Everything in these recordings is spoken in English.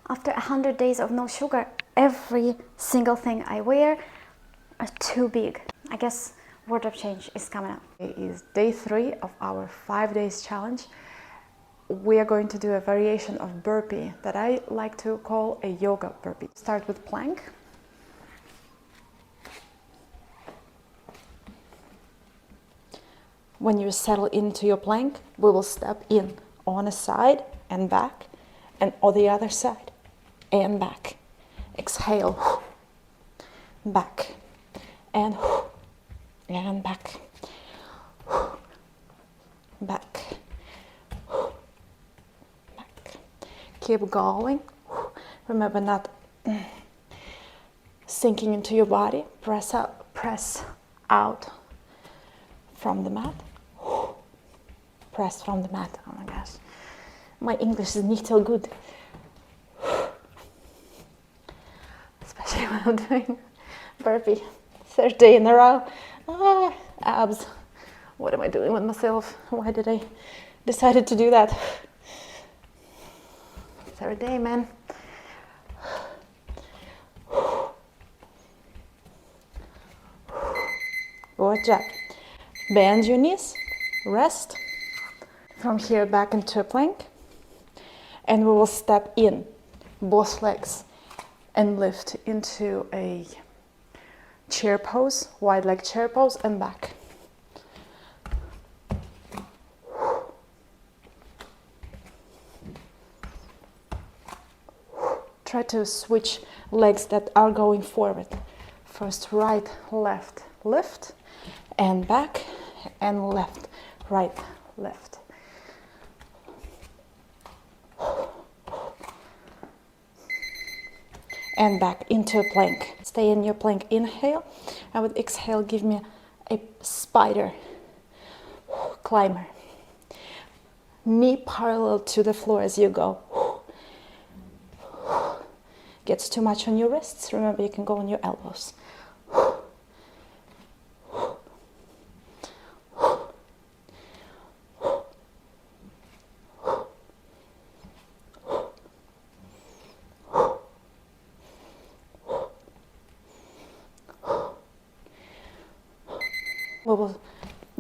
After 100 days of no sugar, every single thing I wear are too big. I guess wardrobe change is coming up. It is day 3 of our 5 days challenge. We are going to do a variation of burpee that I like to call a yoga burpee. Start with plank. When you settle into your plank, we will step in on a side and back, and on the other side and back. Exhale, back, and back, back, back. Keep going. Remember, not sinking into your body. Press out from the mat. Press from the mat. Oh my gosh, my English is not so good, especially when I'm doing burpee 3rd day in a row. Abs. What am I doing with myself? Why did I decided to do that? 3rd day, man. Good job. Bend your knees, rest. From here back into a plank, and we will step in both legs and lift into a chair pose, wide leg chair pose, and back. Try to switch legs that are going forward. First right, left, lift, and back, and left, right, left. And back into a plank. Stay in your plank, inhale, and with exhale give me a spider climber. Knee parallel to the floor as you go. Gets too much on your wrists, remember you can go on your elbows. We will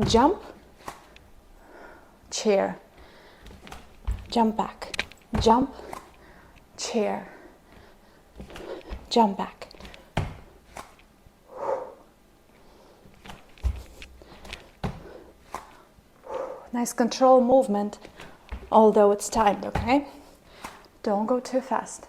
jump, chair, jump back, jump, chair, jump back. Nice control movement, although it's timed, okay? Don't go too fast.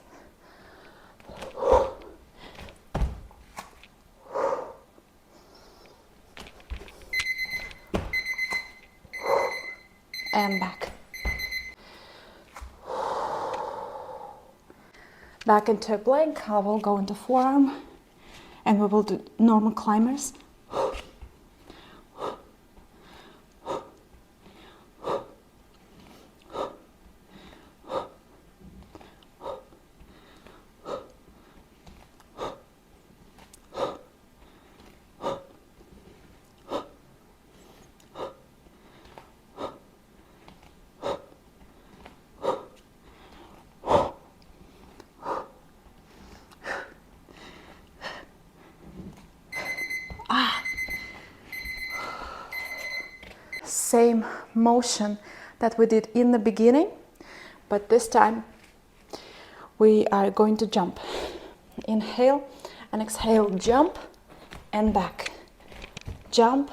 And back. Back into a plank. I will go into forearm, and we will do normal climbers. Same motion that we did in the beginning, but this time we are going to jump. Inhale and exhale, jump and back, jump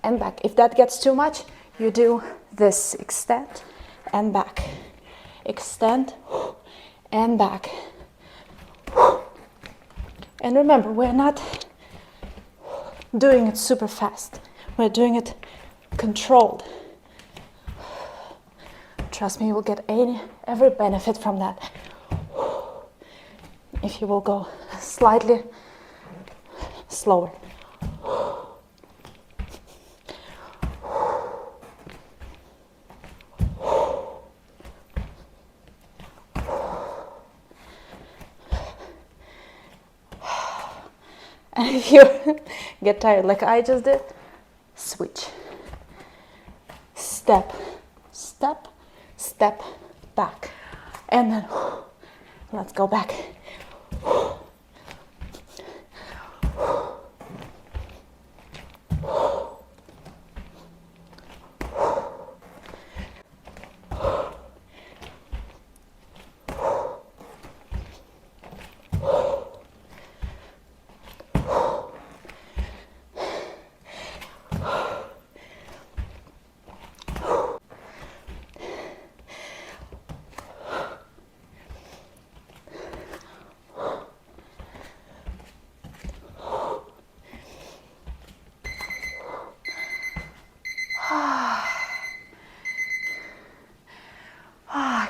and back. If that gets too much, you do this, extend and back, extend and back. And remember, we're not doing it super fast, we're doing it controlled. Trust me, you will get every benefit from that. If you will go slightly slower. And if you get tired like I just did, switch. Step, step, step back. And then Let's go back.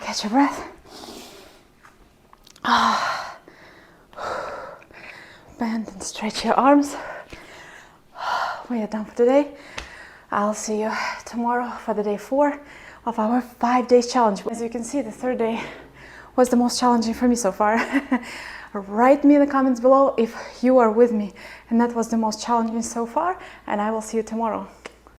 Catch your breath. Bend and stretch your arms. We are done for today. I'll see you tomorrow for the day 4 of our 5-day challenge. As you can see, the 3rd day was the most challenging for me so far. Write me in the comments below if you are with me and that was the most challenging so far, and I will see you tomorrow.